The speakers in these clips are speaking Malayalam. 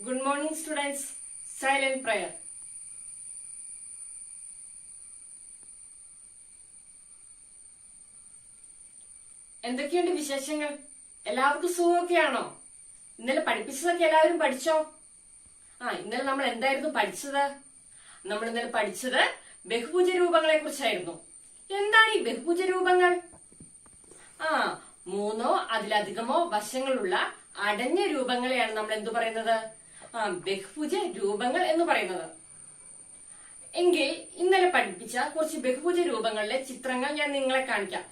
Good morning, students. Silent prayer. എന്തൊക്കെയുണ്ട് വിശേഷങ്ങൾ? എല്ലാവർക്കും സുഖമൊക്കെയാണോ? ഇന്നലെ പഠിപ്പിച്ചതൊക്കെ എല്ലാവരും പഠിച്ചോ? ഇന്നലെ നമ്മൾ എന്തായിരുന്നു പഠിച്ചത്? നമ്മൾ ഇന്നലെ പഠിച്ചത് ബഹുഭുജ രൂപങ്ങളെ കുറിച്ചായിരുന്നു. എന്താണ് ഈ ബഹുഭുജ രൂപങ്ങൾ? മൂന്നോ അതിലധികമോ വശങ്ങളുള്ള അടഞ്ഞ രൂപങ്ങളെയാണ് നമ്മൾ എന്തു പറയുന്നത്? ബഹുഭുജ രൂപങ്ങൾ എന്ന് പറയുന്നത്. എങ്കിൽ ഇന്നലെ പഠിപ്പിച്ച കുറച്ച് ബഹുഭുജ രൂപങ്ങളിലെ ചിത്രങ്ങൾ ഞാൻ നിങ്ങളെ കാണിക്കാം.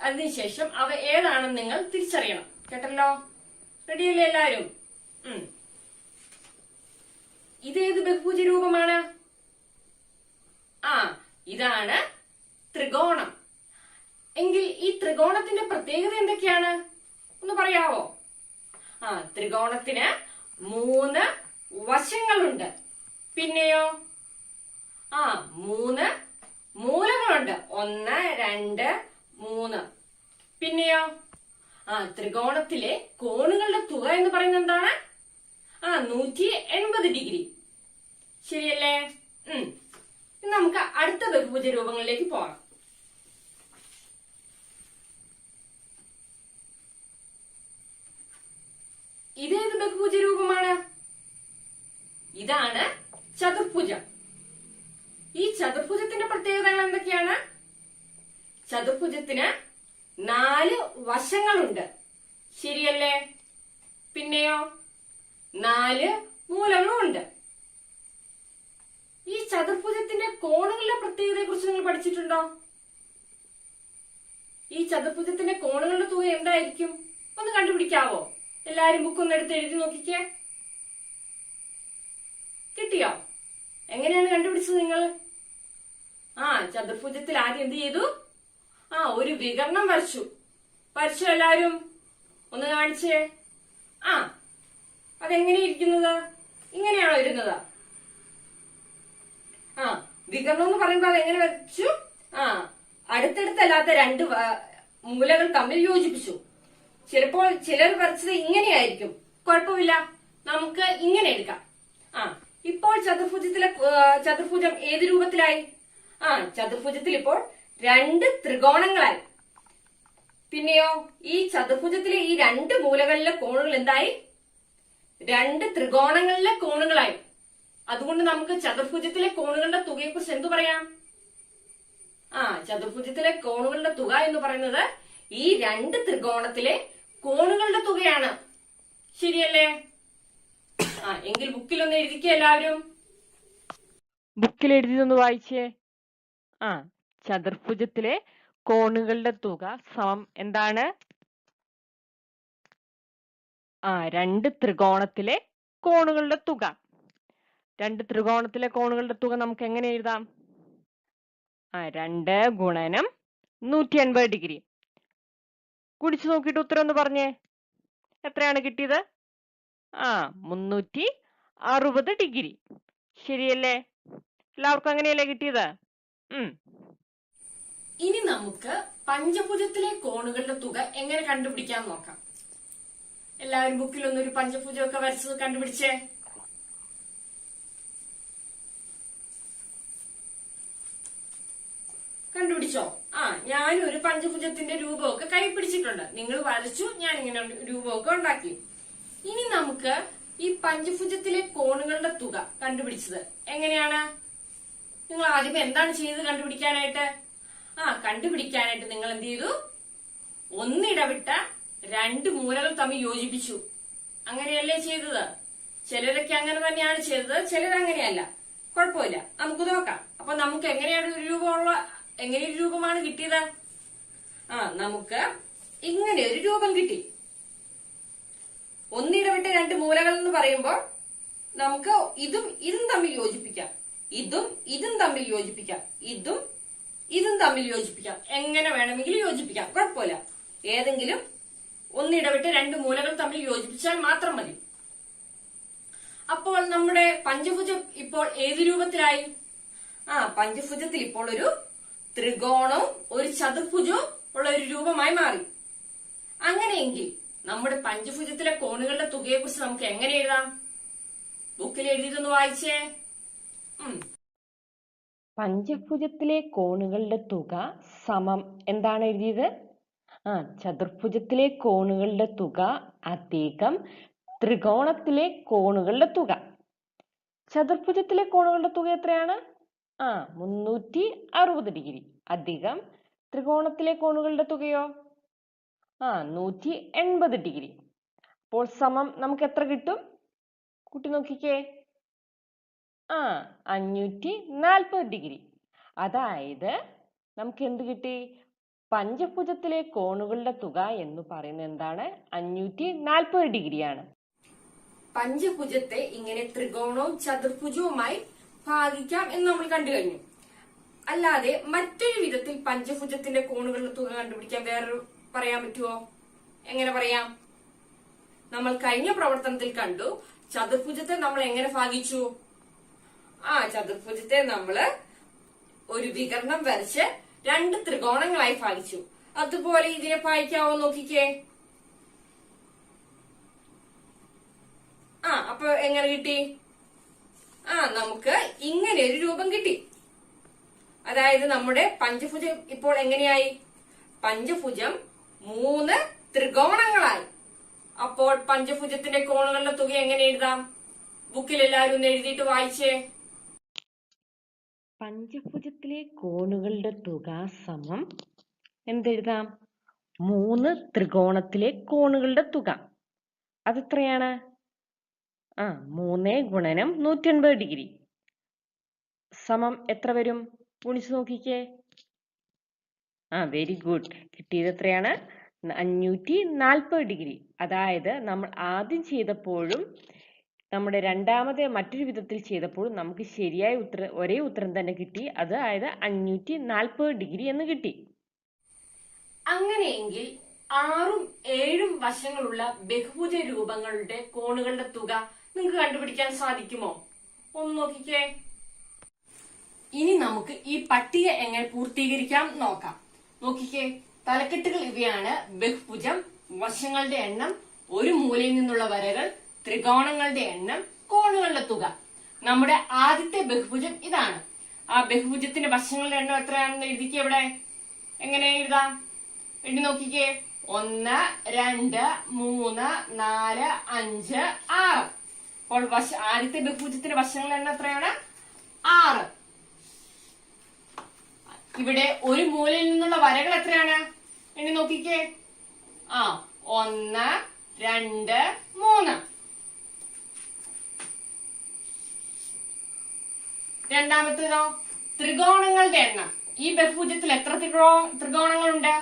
അതിനുശേഷം അവ ഏതാണെന്ന് നിങ്ങൾ തിരിച്ചറിയണം. കേട്ടല്ലോ? റെഡിയല്ലേ എല്ലാരും? ഇതേത് ബഹുഭുജ രൂപമാണ്? ഇതാണ് ത്രികോണം. എങ്കിൽ ഈ ത്രികോണത്തിന്റെ പ്രത്യേകത എന്തൊക്കെയാണ് ഒന്ന് പറയാവോ? ത്രികോണത്തിന് 3 വശങ്ങളുണ്ട്. പിന്നെയോ 3 മൂലകളുണ്ട്. 1, 2, 3. പിന്നെയോ ത്രികോണത്തിലെ കോണുകളുടെ തുക എന്ന് പറയുന്നത് എന്താണ്? 180 ഡിഗ്രി. ശരിയല്ലേ? നമുക്ക് അടുത്ത ബഹുഭുജ രൂപങ്ങളിലേക്ക് പോകാം. ഇതേത് ബഹുഭുജ രൂപമാണ്? ഇതാണ് ചതുർഭുജം. ഈ ചതുർഭുജത്തിന്റെ പ്രത്യേകതകൾ എന്തൊക്കെയാണ്? ചതുർഭുജത്തിന് 4 വശങ്ങളുണ്ട്. ശരിയല്ലേ? പിന്നെയോ 4 മൂലകളും ഉണ്ട്. ഈ ചതുർഭുജത്തിന്റെ കോണുകളുടെ പ്രത്യേകതയെ കുറിച്ച് നിങ്ങൾ പഠിച്ചിട്ടുണ്ടോ? ഈ ചതുർഭുജത്തിന്റെ കോണുകളുടെ തുക എന്തായിരിക്കും? ഒന്ന് കണ്ടുപിടിക്കാവോ? എല്ലാരും ബുക്കൊന്ന് എടുത്ത് എഴുതി നോക്കിക്കേ. കിട്ടിയോ? എങ്ങനെയാണ് കണ്ടുപിടിച്ചത് നിങ്ങൾ? ചതുർഭുജത്തിൽ ആദ്യം എന്ത് ചെയ്തു? ഒരു വികർണം വരച്ചു എല്ലാരും ഒന്ന് കാണിച്ചേ. അതെങ്ങനെ ഇരിക്കുന്നത്? ഇങ്ങനെയാണോ ഇരുന്നത്? വികർണം എന്ന് പറയുമ്പോ അതെങ്ങനെ വരച്ചു? അടുത്തടുത്തല്ലാത്ത 2 മൂലകൾ തമ്മിൽ യോജിപ്പിച്ചു. ചിലപ്പോൾ ചിലർ വരച്ചത് ഇങ്ങനെയായിരിക്കും. കുഴപ്പമില്ല, നമുക്ക് ഇങ്ങനെ എടുക്കാം. ഇപ്പോൾ ചതുർഭുജം ഏത് രൂപത്തിലായി? ചതുർഭുജത്തിൽ ഇപ്പോൾ 2 ത്രികോണങ്ങളായി. പിന്നെയോ ഈ ചതുർഭുജത്തിലെ ഈ 2 മൂലകളിലെ കോണുകൾ എന്തായി? 2 ത്രികോണങ്ങളിലെ കോണുകളായി. അതുകൊണ്ട് നമുക്ക് ചതുർഭുജത്തിലെ കോണുകളുടെ തുകയെ കുറിച്ച് എന്തു പറയാം? ചതുർഭുജത്തിലെ കോണുകളുടെ തുക എന്ന് പറയുന്നത് ഈ 2 ത്രികോണത്തിലെ കോണുകളുടെ തുകയാണ്. ശരിയല്ലേ? എങ്കിൽ ബുക്കിലൊന്ന് എഴുതിക്കേ എല്ലാവരും. ബുക്കിൽ എഴുതിയൊന്ന് വായിച്ചേ. ചതുർഭുജത്തിലെ കോണുകളുടെ തുക സമം എന്താണ്? 2 ത്രികോണത്തിലെ കോണുകളുടെ തുക. 2 ത്രികോണത്തിലെ കോണുകളുടെ തുക നമുക്ക് എങ്ങനെ എഴുതാം? 2 ഗുണനം 180 ഡിഗ്രി. കുടിച്ചു നോക്കിയിട്ട് ഉത്തരം ഒന്ന് പറഞ്ഞേ. എത്രയാണ് കിട്ടിയത്? 360 ഡിഗ്രി. ശരിയല്ലേ? എല്ലാവർക്കും അങ്ങനെയല്ലേ കിട്ടിയത്? ഇനി നമുക്ക് പഞ്ചഭുജത്തിലെ കോണുകളുടെ തുക എങ്ങനെ കണ്ടുപിടിക്കാൻ നോക്കാം. എല്ലാവരും ബുക്കിൽ ഒന്നൊരു പഞ്ചഭുജമൊക്കെ വരച്ചത് കണ്ടുപിടിച്ചേ. കണ്ടുപിടിച്ചോ? ഞാനും ഒരു പഞ്ചഭുജത്തിന്റെ രൂപമൊക്കെ കൈ പിടിച്ചിട്ടുണ്ട്. നിങ്ങൾ വരച്ചു, ഞാൻ ഇങ്ങനെ രൂപമൊക്കെ ഉണ്ടാക്കി. ഇനി നമുക്ക് ഈ പഞ്ചഭുജത്തിലെ കോണുകളുടെ തുക കണ്ടുപിടിച്ചത് എങ്ങനെയാണ്? നിങ്ങൾ ആദ്യം എന്താണ് ചെയ്തത് കണ്ടുപിടിക്കാനായിട്ട്? കണ്ടുപിടിക്കാനായിട്ട് നിങ്ങൾ എന്ത് ചെയ്തു? ഒന്നിടവിട്ട 2 മൂലകൾ തമ്മിൽ യോജിപ്പിച്ചു. അങ്ങനെയല്ലേ ചെയ്തത്? ചിലരൊക്കെ അങ്ങനെ തന്നെയാണ് ചെയ്തത്, ചിലരങ്ങനെയല്ല. കുഴപ്പമില്ല, നമുക്ക് നോക്കാം. അപ്പൊ നമുക്ക് എങ്ങനെയാണ് എങ്ങനെ ഒരു രൂപമാണ് കിട്ടിയത്? നമുക്ക് ഇങ്ങനെ ഒരു രൂപം കിട്ടി. ഒന്നിടവിട്ട 2 മൂലകൾ എന്ന് പറയുമ്പോൾ നമുക്ക് ഇതും തമ്മിൽ യോജിപ്പിക്കാം, ഇതും തമ്മിൽ യോജിപ്പിക്കാം, ഇതും തമ്മിൽ യോജിപ്പിക്കാം. എങ്ങനെ വേണമെങ്കിലും യോജിപ്പിക്കാം, കുഴപ്പമില്ല. ഏതെങ്കിലും ഒന്നിടവിട്ട് 2 മൂലകൾ തമ്മിൽ യോജിപ്പിച്ചാൽ മാത്രം മതി. അപ്പോൾ നമ്മുടെ പഞ്ചഭുജം ഇപ്പോൾ ഏത് രൂപത്തിലായി? പഞ്ചഭുജത്തിൽ ഇപ്പോൾ ഒരു ത്രികോണവും ഒരു ചതുർഭുജവും ഉള്ള ഒരു രൂപമായി മാറി. അങ്ങനെയെങ്കിൽ നമ്മുടെ പഞ്ചഭുജത്തിലെ കോണുകളുടെ തുകയെ കുറിച്ച് നമുക്ക് എങ്ങനെ എഴുതാം? ബുക്കിൽ എഴുതിയിട്ടൊന്ന് വായിച്ചേ. പഞ്ചഭുജത്തിലെ കോണുകളുടെ തുക സമം എന്താണ് എഴുതിയത്? ചതുർഭുജത്തിലെ കോണുകളുടെ തുക അധികം ത്രികോണത്തിലെ കോണുകളുടെ തുക. ചതുർഭുജത്തിലെ കോണുകളുടെ തുക എത്രയാണ്? 360 ഡിഗ്രി അധികം ത്രികോണത്തിലെ കോണുകളുടെ തുകയോ 180 ഡിഗ്രി. അപ്പോൾ സമം നമുക്ക് എത്ര കിട്ടും? കൂട്ടി നോക്കിക്കേ. 540 ഡിഗ്രി. അതായത് നമുക്ക് എന്ത് കിട്ടി? പഞ്ചഭുജത്തിലെ കോണുകളുടെ തുക എന്ന് പറയുന്നത് എന്താണ്? 540 ഡിഗ്രിയാണ്. പഞ്ചഭുജത്തെ ഇങ്ങനെ ത്രികോണവും ചതുർഭുജവുമായി ഭാഗിക്കാം എന്ന് നമ്മൾ കണ്ടു കഴിഞ്ഞു. അല്ലാതെ മറ്റൊരു വിധത്തിൽ പഞ്ചഭുജത്തിന്റെ കോണുകളുടെ തുക കണ്ടുപിടിക്കാൻ വേറൊരു പറയാൻ പറ്റുമോ? എങ്ങനെ പറയാം? നമ്മൾ കഴിഞ്ഞ പ്രവർത്തനത്തിൽ കണ്ടു ചതുർഭുജത്തെ നമ്മൾ എങ്ങനെ ഭാഗിച്ചു? ചതുർഭുജത്തെ നമ്മള് ഒരു വികരണം വരച്ച് 2 ത്രികോണങ്ങളായി ഭാഗിച്ചു. അതുപോലെ ഇതിനെ ഭാഗിക്കാവോ നോക്കിക്കേ. അപ്പൊ എങ്ങനെ കിട്ടി? നമുക്ക് ഇങ്ങനെ ഒരു രൂപം കിട്ടി. അതായത് നമ്മുടെ പഞ്ചഭുജം ഇപ്പോൾ എങ്ങനെയായി? പഞ്ചഭുജം 3 ത്രികോണങ്ങളായി. അപ്പോൾ പഞ്ചഭുജത്തിന്റെ കോണുകളുടെ തുക എങ്ങനെ എഴുതാം? ബുക്കിൽ എല്ലാവരും ഒന്ന് എഴുതിയിട്ട് വായിച്ചേ. പഞ്ചഭുജത്തിലെ കോണുകളുടെ തുക സമം എന്തെഴുതാം? 3 ത്രികോണത്തിലെ കോണുകളുടെ തുക. അതെത്രയാണ്? 3 ഗുണനം 180 ഡിഗ്രി സമം എത്ര വരും? ഗുണിച്ചു നോക്കിക്കേ. Very good. കിട്ടിയത് എത്രയാണ്? 540 ഡിഗ്രി. അതായത് നമ്മൾ ആദ്യം ചെയ്തപ്പോഴും നമ്മുടെ രണ്ടാമത്തെ മറ്റൊരു വിധത്തിൽ ചെയ്തപ്പോഴും നമുക്ക് ശരിയായ ഒരേ ഉത്തരം തന്നെ കിട്ടി. അതായത് 540 ഡിഗ്രി എന്ന് കിട്ടി. അങ്ങനെയെങ്കിൽ 6ഉം 7ഉം വശങ്ങളുള്ള ബഹുഭുജ രൂപങ്ങളുടെ കോണുകളുടെ തുക നിങ്ങൾക്ക് കണ്ടുപിടിക്കാൻ സാധിക്കുമോ? ഒന്ന് നോക്കിക്കേ. ഇനി നമുക്ക് ഈ പട്ടിക എങ്ങനെ പൂർത്തീകരിക്കാം നോക്കാം. നോക്കിക്കേ, തലക്കെട്ടുകൾ ഇവയാണ്: ബഹുഭുജം, വശങ്ങളുടെ എണ്ണം, ഒരു മൂലയിൽ നിന്നുള്ള വരകൾ, ത്രികോണങ്ങളുടെ എണ്ണം, കോണുകളുടെ തുക. നമ്മുടെ ആദ്യത്തെ ബഹുഭുജം ഇതാണ്. ആ ബഹുഭുജത്തിന്റെ വശങ്ങളുടെ എണ്ണം എത്രയാണെന്ന് എഴുതിക്കേ. ഇവിടെ എങ്ങനെ എഴുതാം? എഴുതി നോക്കിക്കേ. 1, 2, 3, 4, 5, 6. അപ്പോൾ ആദ്യത്തെ ബഹുഭുജത്തിന്റെ വശങ്ങളുടെ എണ്ണം എത്രയാണ്? 6. ഇവിടെ ഒരു മൂലയിൽ നിന്നുള്ള വരകൾ എത്രയാണ്? എണ്ണി നോക്കിക്കേ. 1, 2, 3. രണ്ടാമത്തേതോ? ത്രികോണങ്ങളുടെ എണ്ണം. ഈ ബഹുഭുജത്തിൽ എത്ര ത്രികോണങ്ങളുണ്ട്?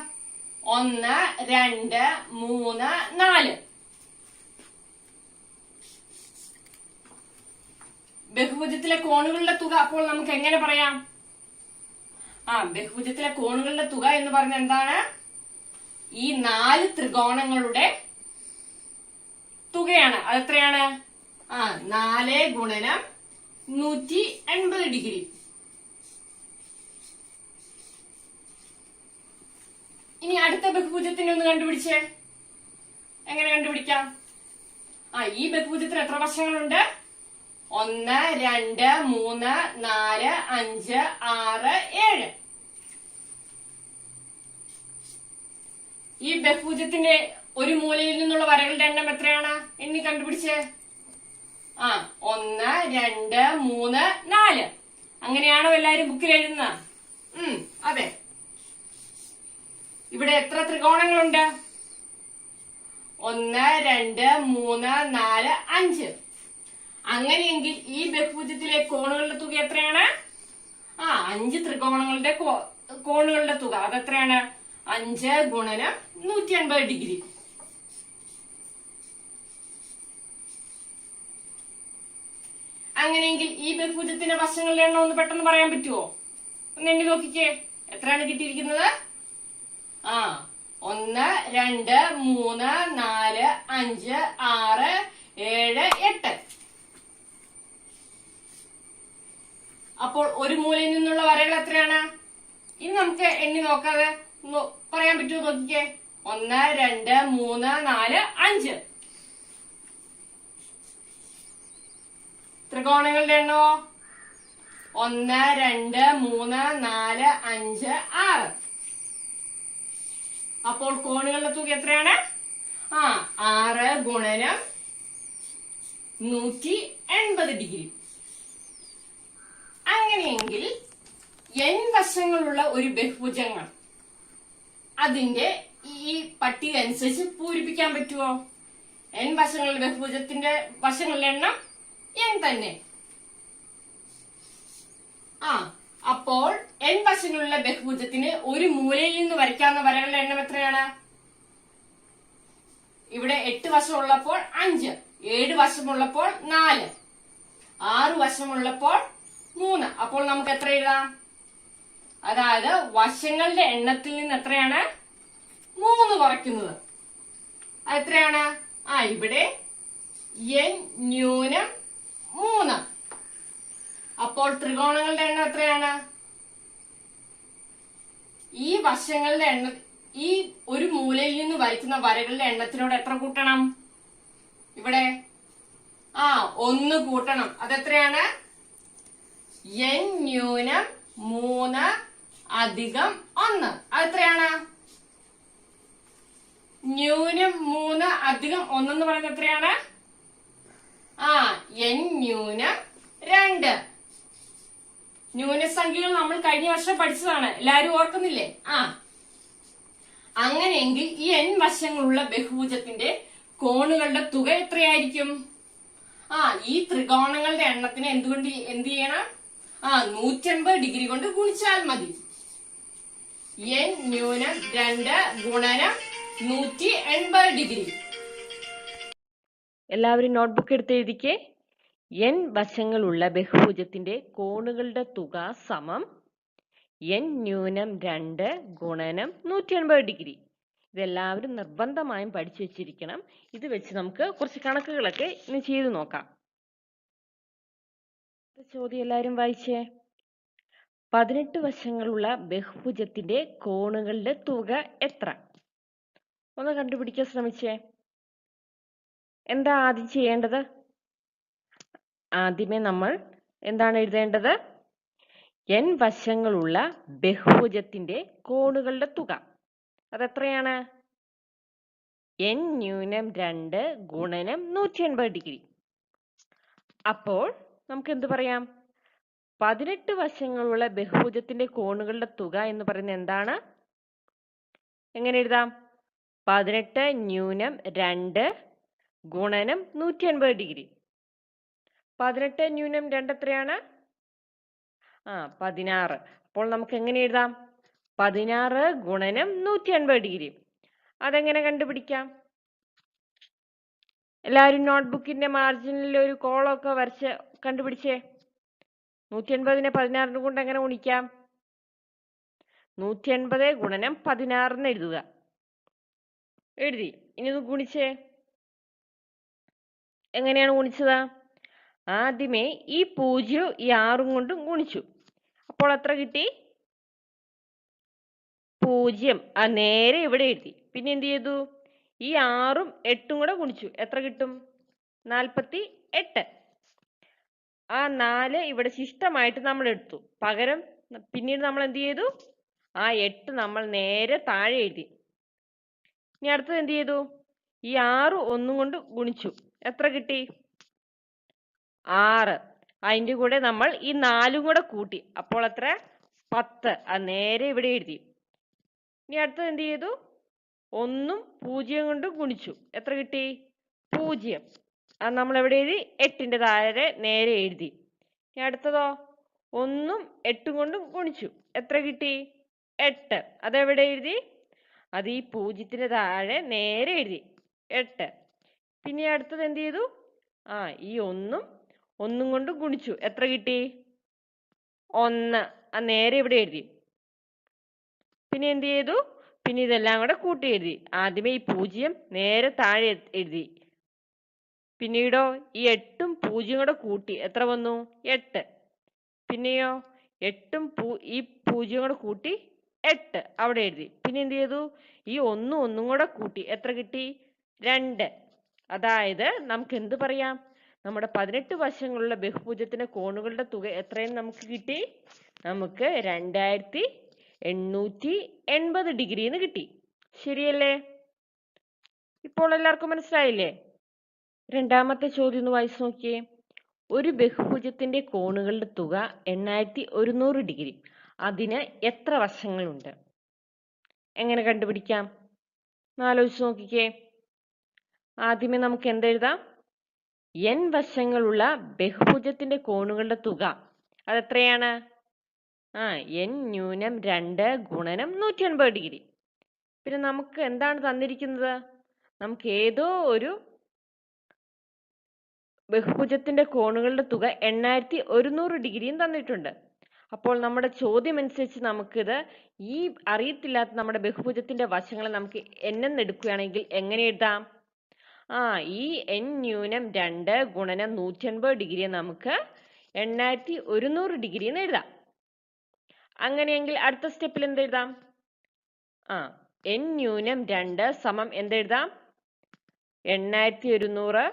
1, 2, 3, 4. ബഹുഭുജത്തിലെ കോണുകളുടെ തുക അപ്പോൾ നമുക്ക് എങ്ങനെ പറയാം? ബഹുഭുജത്തിലെ കോണുകളുടെ തുക എന്ന് പറഞ്ഞ എന്താണ്? ഈ 4 ത്രികോണങ്ങളുടെ തുകയാണ്. അതെത്രയാണ്? 4 ഗുണനം 180 ഡിഗ്രി. ഇനി അടുത്ത ബഹുഭുജത്തിന്റെ ഒന്ന് കണ്ടുപിടിച്ചേ. എങ്ങനെ കണ്ടുപിടിക്കാം? ഈ ബഹുഭുജത്തിന് എത്ര വശങ്ങളുണ്ട്? 1, 2, 3, 4, 5, 6, 7. ഈ ബഹുഭുജത്തിന്റെ ഒരു മൂലയിൽ നിന്നുള്ള വരകളുടെ എണ്ണം എത്രയാണ്? എണ്ണി കണ്ടുപിടിച്ചേ. 1, 2, 3, 4. അങ്ങനെയാണോ എല്ലാരും ബുക്കിൽ എഴുതുന്നത്? അതെ. ഇവിടെ എത്ര ത്രികോണങ്ങളുണ്ട്? 1, 2, 3, 4, 5. അങ്ങനെയെങ്കിൽ ഈ ബഹുഭുജത്തിലെ കോണുകളുടെ തുക എത്രയാണ്? 5 ത്രികോണങ്ങളുടെ കോണുകളുടെ തുക. അതെത്രയാണ്? 5 ഗുണനം 180 ഡിഗ്രി. അങ്ങനെയെങ്കിൽ ഈ ബഹുഭുജത്തിന്റെ വശങ്ങളുടെ എണ്ണം ഒന്ന് പെട്ടെന്ന് പറയാൻ പറ്റുമോ? ഒന്ന് എണ്ണി നോക്കിക്കേ. എത്രയാണ് കിട്ടിയിരിക്കുന്നത്? 1, 2, 3, 4, 5, 6, 7, 8. അപ്പോൾ ഒരു മൂലയിൽ നിന്നുള്ള വരകൾ എത്രയാണ്? ഇനി നമുക്ക് എണ്ണി നോക്കാതെ പറയാൻ പറ്റുമോ നോക്കിക്കേ. 1, 2, 3, 4, 5. ത്രികോണങ്ങളുടെ എണ്ണമോ 1 2 3 4 5 6. അപ്പോൾ കോണുകളുടെ തുക എത്രയാണ്? 6 ഗുണനം 180 ഡിഗ്രി. അങ്ങനെയെങ്കിൽ n വശങ്ങളുള്ള ഒരു ബഹുഭുജങ്ങൾ അതിന്റെ ഈ പട്ടിക അനുസരിച്ച് പൂരിപ്പിക്കാൻ പറ്റുമോ? n വശങ്ങളുള്ള ബഹുഭുജത്തിന്റെ വശങ്ങളുടെ എണ്ണം n തന്നെ. അപ്പോൾ n വശങ്ങളുള്ള ബഹുഭുജത്തിന് ഒരു മൂലയിൽ നിന്ന് വരയ്ക്കാവുന്ന വരകളുടെ എണ്ണം എത്രയാണ്? ഇവിടെ 8 വശമുള്ളപ്പോൾ 5, 7 വശമുള്ളപ്പോൾ 4, 6 വശമുള്ളപ്പോൾ 3. അപ്പോൾ നമുക്ക് എത്ര എഴുതാം? അതായത് വശങ്ങളുടെ എണ്ണത്തിൽ നിന്ന് എത്രയാണ് 3 കുറയ്ക്കുന്നത്? എത്രയാണ്? ഇവിടെ n ന്യൂനം 3. അപ്പോൾ ത്രികോണങ്ങളുടെ എണ്ണം എത്രയാണ്? ഈ വശങ്ങളുടെ എണ്ണം, ഈ ഒരു മൂലയിൽ നിന്ന് വരയ്ക്കുന്ന വരകളുടെ എണ്ണത്തിനോട് എത്ര കൂട്ടണം? ഇവിടെ 1 കൂട്ടണം. അതെത്രയാണ്? n ന്യൂനം 3 അധികം 1. അതെത്രയാണ്? ന്യൂനം 3 അധികം 1 എന്ന് പറയുന്നത് എത്രയാണ്? n ന്യൂനം 2. ന്യൂനസംഖ്യകൾ നമ്മൾ കഴിഞ്ഞ വർഷം പഠിച്ചതാണ്, എല്ലാരും ഓർക്കുന്നില്ലേ? അങ്ങനെയെങ്കിൽ ഈ n വശങ്ങളുള്ള ബഹുഭുജത്തിന്റെ കോണുകളുടെ തുക എത്രയായിരിക്കും? ഈ ത്രികോണങ്ങളുടെ എണ്ണത്തിന് എന്ത് ചെയ്യണം? 180 ഡിഗ്രി കൊണ്ട് ഗുണിച്ചാൽ മതി. n ന്യൂനം 2 ഗുണനം 180 ഡിഗ്രി. എല്ലാവരും നോട്ട്ബുക്ക് എടുത്ത് എഴുതിക്കേ. n വശങ്ങളുള്ള ബഹുഭുജത്തിന്റെ കോണുകളുടെ തുക സമം n ന്യൂനം 2 ഗുണനം 180 ഡിഗ്രി. ഇതെല്ലാവരും നിർബന്ധമായും പഠിച്ചു വെച്ചിരിക്കണം. ഇത് വെച്ച് നമുക്ക് കുറച്ച് കണക്കുകളൊക്കെ ഇനി ചെയ്തു നോക്കാം. ചോദ്യം എല്ലാവരും വായിച്ചേ. 18 വശങ്ങളുള്ള ബഹുഭുജത്തിന്റെ കോണുകളുടെ തുക എത്ര? ഒന്ന് കണ്ടുപിടിക്കാൻ ശ്രമിച്ചേ. എന്താ ആദ്യം ചെയ്യേണ്ടത്? ആദ്യമേ നമ്മൾ എന്താണ് എഴുതേണ്ടത്? n വശങ്ങളുള്ള ബഹുഭുജത്തിന്റെ കോണുകളുടെ തുക അതെത്രയാണ്? n ന്യൂനം 2 ഗുണനം 180 ഡിഗ്രി. അപ്പോൾ നമുക്ക് എന്ത് പറയാം? 18 വശങ്ങളുള്ള ബഹുഭുജത്തിന്റെ കോണുകളുടെ തുക എന്ന് പറയുന്നത് എന്താണ്? എങ്ങനെ എഴുതാം? 18 ന്യൂനം 2 ഗുണനം 180 ഡിഗ്രി. 18 ന്യൂനം 2 എത്രയാണ്? 16. അപ്പോൾ നമുക്ക് എങ്ങനെ എഴുതാം? 16 ഗുണനം 180 ഡിഗ്രി. അതെങ്ങനെ കണ്ടുപിടിക്കാം? എല്ലാവരും നോട്ട്ബുക്കിന്റെ മാർജിനിൽ ഒരു കോളമൊക്കെ വരച്ച് കണ്ടുപിടിച്ചേ. 180നെ 16 കൊണ്ട് എങ്ങനെ ഗുണിക്കാം? 180 ഗുണനം 16 എന്ന് എഴുതുക. എഴുതി. ഇനി ഇത് ഗുണിച്ചേ. എങ്ങനെയാണ് ഗുണിച്ചത്? ആദ്യമേ ഈ 0 ഈ 6 കൊണ്ടും ഗുണിച്ചു. അപ്പോൾ എത്ര കിട്ടി? 0. നേരെ ഇവിടെ എഴുതി. പിന്നെ എന്ത് ചെയ്തു? ഈ 6ഉം 8ഉം കൂടെ ഗുണിച്ചു. എത്ര കിട്ടും? 48. ആ 4 ഇവിടെ ശിഷ്ടമായിട്ട് നമ്മൾ എടുത്തു. പകരം പിന്നീട് നമ്മൾ എന്ത് ചെയ്തു? ആ 8 നമ്മൾ നേരെ താഴെ എഴുതി. ഇനി അടുത്തത് എന്ത് ചെയ്തു? ഈ 6 1 കൊണ്ട് ഗുണിച്ചു. എത്ര കിട്ടി? 6. അതിൻ്റെ കൂടെ നമ്മൾ ഈ 4ഉം കൂടെ കൂട്ടി. അപ്പോൾ എത്ര? 10. നേരെ ഇവിടെ എഴുതി. ഇനി അടുത്തത് എന്ത് ചെയ്തു? 1ഉം 0 കൊണ്ട് ഗുണിച്ചു. എത്ര കിട്ടി? 0. അത് നമ്മൾ എവിടെ എഴുതി? 8ന്റെ താഴെ നേരെ എഴുതി. ഇനി അടുത്തതോ? 1ഉം 8ഉം കൊണ്ട് ഗുണിച്ചു. എത്ര കിട്ടി? 8. അതെവിടെ എഴുതി? അത് ഈ 0ന്റെ താഴെ നേരെ എഴുതി. 8. പിന്നെ അടുത്തത് എന്ത് ചെയ്തു? ഈ 1ഉം കൊണ്ട് ഗുണിച്ചു. എത്ര കിട്ടി? 1. നേരെ ഇവിടെ എഴുതി. പിന്നെ എന്ത് ചെയ്തു? പിന്നെ ഇതെല്ലാം കൂടെ കൂട്ടി എഴുതി. ആദ്യമേ ഈ 0 നേരെ താഴെ എഴുതി. പിന്നീടോ ഈ 8ഉം 0 കൂടെ കൂട്ടി. എത്ര വന്നു? 8. പിന്നെയോ 8ഉം ഈ 0 കൂടെ കൂട്ടി 8 അവിടെ എഴുതി. പിന്നെ എന്ത് ചെയ്തു? ഈ 1ഉം കൂടെ കൂട്ടി. എത്ര കിട്ടി? 2. അതായത് നമുക്ക് എന്ത് പറയാം? നമ്മുടെ 18 വശങ്ങളുള്ള ബഹുഭുജത്തിന്റെ കോണുകളുടെ തുക എത്രയെന്ന് നമുക്ക് കിട്ടി? നമുക്ക് 2880 ഡിഗ്രി എന്ന് കിട്ടി. ശരിയല്ലേ? ഇപ്പോൾ എല്ലാവർക്കും മനസ്സിലായില്ലേ? രണ്ടാമത്തെ ചോദ്യം ഒന്ന് വായിച്ചു നോക്കിയേ. ഒരു ബഹുഭുജത്തിന്റെ കോണുകളുടെ തുക 8100 ഡിഗ്രി. അതിന് എത്ര വശങ്ങളുണ്ട്? എങ്ങനെ കണ്ടുപിടിക്കാം? ആലോചിച്ച് നോക്കിക്കേ. ആദ്യമേ നമുക്ക് എന്തെഴുതാം? n വശങ്ങളുള്ള ബഹുഭുജത്തിന്റെ കോണുകളുടെ തുക അതെത്രയാണ്? n ന്യൂനം 2 ഗുണനം 180 ഡിഗ്രി. പിന്നെ നമുക്ക് എന്താണ് തന്നിരിക്കുന്നത്? നമുക്ക് ഏതോ ഒരു ബഹുഭുജത്തിന്റെ കോണുകളുടെ തുക 8100 ഡിഗ്രിയും തന്നിട്ടുണ്ട്. അപ്പോൾ നമ്മുടെ ചോദ്യം അനുസരിച്ച് നമുക്കിത് ഈ അറിയത്തില്ലാത്ത നമ്മുടെ ബഹുഭുജത്തിന്റെ വശങ്ങളെ നമുക്ക് n എന്ന് എടുക്കുകയാണെങ്കിൽ എങ്ങനെ എഴുതാം? ഈ n ന്യൂനം 2 ഗുണനം 180 ഡിഗ്രിയെ നമുക്ക് 8100 ഡിഗ്രി എന്ന് എഴുതാം. അങ്ങനെയെങ്കിൽ അടുത്ത സ്റ്റെപ്പിൽ എന്തെഴുതാം? n ന്യൂനം 2 സമം എന്തെഴുതാം? 8100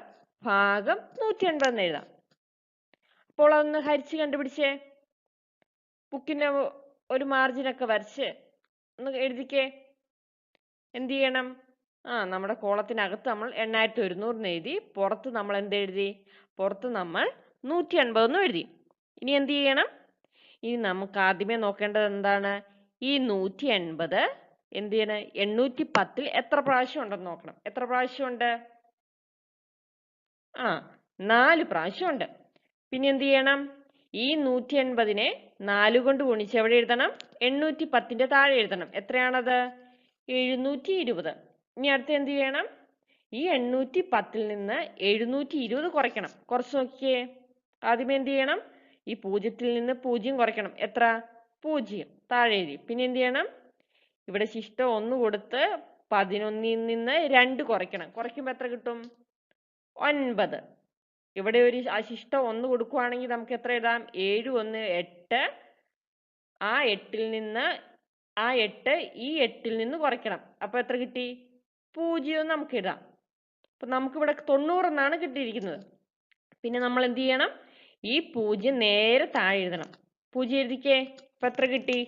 ഭാഗം 180 എന്ന് എഴുതാം. അപ്പോൾ അതൊന്ന് ഹരിച്ച് കണ്ടുപിടിച്ചേ. ബുക്കിന്റെ ഒരു മാർജിനൊക്കെ വരച്ച് ഒന്ന് എഴുതിക്കേ. എന്ത് ചെയ്യണം? നമ്മുടെ കോളത്തിനകത്ത് നമ്മൾ 8100 എഴുതി, പുറത്ത് നമ്മൾ എന്തെഴുതി? പുറത്ത് നമ്മൾ 180 എഴുതി. ഇനി എന്ത് ചെയ്യണം? ഇനി നമുക്ക് ആദ്യമേ നോക്കേണ്ടത് എന്താണ്? ഈ 180 എന്ത് ചെയ്യണം? 810 എത്ര പ്രാവശ്യം ഉണ്ടെന്ന് നോക്കണം. എത്ര പ്രാവശ്യം ഉണ്ട്? 4 പ്രാവശ്യം ഉണ്ട്. പിന്നെ എന്ത് ചെയ്യണം? ഈ 180നെ 4 കൊണ്ട് ഗുണിച്ച് എവിടെ എഴുതണം? 810ന്റെ താഴെ എഴുതണം. എത്രയാണത്? 720. ഇനി അടുത്ത് എന്ത് ചെയ്യണം? ഈ 810ൽ നിന്ന് 720 കുറയ്ക്കണം. കുറച്ച് നോക്കിയേ. ആദ്യമേ എന്ത് ചെയ്യണം? ഈ 0ൽ നിന്ന് 0 കുറയ്ക്കണം. എത്ര? 0. താഴെ എഴുതി. പിന്നെ എന്ത് ചെയ്യണം? ഇവിടെ ശിഷ്ടം 1 കൊടുത്ത് 11ൽ നിന്ന് 2 കുറയ്ക്കണം. കുറയ്ക്കുമ്പോൾ എത്ര കിട്ടും? 9. ഇവിടെ ഒരു ശിഷ്ടം 1 കൊടുക്കുവാണെങ്കിൽ നമുക്ക് എത്ര എഴുതാം? 7 1 8. ആ 8ൽ നിന്ന് ഈ 8ൽ നിന്ന് കുറയ്ക്കണം. അപ്പൊ എത്ര കിട്ടി? 0 നമുക്ക് എഴുതാം. അപ്പൊ നമുക്കിവിടെ 90 എന്നാണ് കിട്ടിയിരിക്കുന്നത്. പിന്നെ നമ്മൾ എന്ത് ചെയ്യണം? ഈ 0 നേരെ താഴെ എഴുതണം. 0 എഴുതിക്കേ. അപ്പൊ എത്ര കിട്ടി?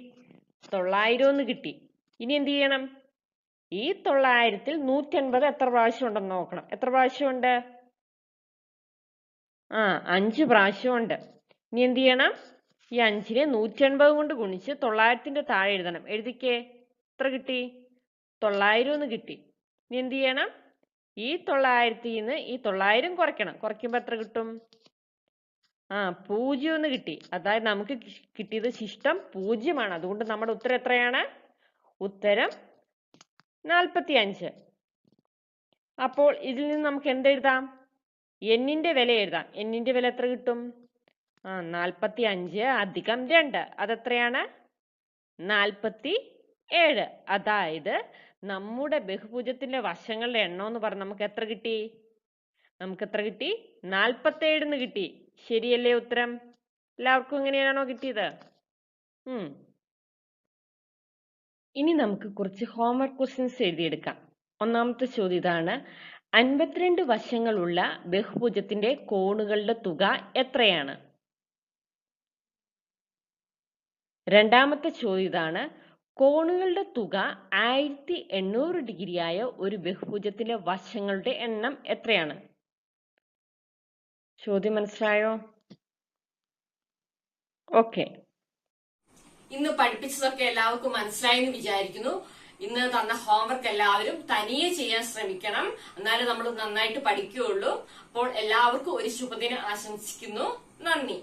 900 എന്ന് കിട്ടി. ഇനി എന്ത് ചെയ്യണം? ഈ 900ൽ 180 എത്ര പ്രാവശ്യം ഉണ്ടെന്ന് നോക്കണം. എത്ര പ്രാവശ്യം ഉണ്ട്? 5 പ്രാവശ്യം ഉണ്ട്. ഇനി എന്ത് ചെയ്യണം? ഈ 5നെ 180 കൊണ്ട് ഗുണിച്ച് 900ന്റെ താഴെ എഴുതണം. എഴുതിക്കേ. എത്ര കിട്ടി? 900 എന്ന് കിട്ടി. ഇനി എന്ത് ചെയ്യണം? ഈ 900ൽ നിന്ന് ഈ 900 കുറയ്ക്കണം. കുറയ്ക്കുമ്പോൾ എത്ര കിട്ടും? 0 എന്ന് കിട്ടി. അതായത് നമുക്ക് കിട്ടിയത് ശിഷ്ടം 0 ആണ്. അതുകൊണ്ട് നമ്മുടെ ഉത്തരം എത്രയാണ്? ഉത്തരം 45. അപ്പോൾ ഇതിൽ നിന്ന് നമുക്ക് എന്തെഴുതാം? n-ന്റെ വില എഴുതാം. n-ന്റെ വില എത്ര കിട്ടും? 45 അധികം 2. അതെത്രയാണ്? 47. അതായത് നമ്മുടെ ബഹുഭുജത്തിന്റെ വശങ്ങളുടെ എണ്ണം എന്ന് പറഞ്ഞാൽ നമുക്ക് എത്ര കിട്ടി? 47 എന്ന് കിട്ടി. ശരിയല്ലേ ഉത്തരം? എല്ലാവർക്കും ഇങ്ങനെയാണോ കിട്ടിയത്? ഇനി നമുക്ക് കുറച്ച് ഹോംവർക്ക് ക്വസ്റ്റ്യൻസ് എഴുതിയെടുക്കാം. ഒന്നാമത്തെ ചോദ്യം ഇതാണ്: 52 വശങ്ങളുള്ള ബഹുഭുജത്തിന്റെ കോണുകളുടെ തുക എത്രയാണ്? രണ്ടാമത്തെ ചോദ്യം ഇതാണ്: കോണുകളുടെ തുക 1800 ഡിഗ്രിയായ ഒരു ബഹുഭുജത്തിന്റെ വശങ്ങളുടെ എണ്ണം എത്രയാണ്? ചോദ്യം മനസ്സിലായോ? ഓക്കെ. ഇന്ന് പഠിപ്പിച്ചതൊക്കെ എല്ലാവർക്കും മനസ്സിലായി എന്ന് വിചാരിക്കുന്നു. ഇന്ന് തന്ന ഹോംവർക്ക് എല്ലാവരും തനിയെ ചെയ്യാൻ ശ്രമിക്കണം. എന്നാലും നമ്മൾ നന്നായിട്ട് പഠിക്കുകയുള്ളൂ. അപ്പോൾ എല്ലാവർക്കും ഒരു ശുഭദിനം ആശംസിക്കുന്നു. നന്ദി.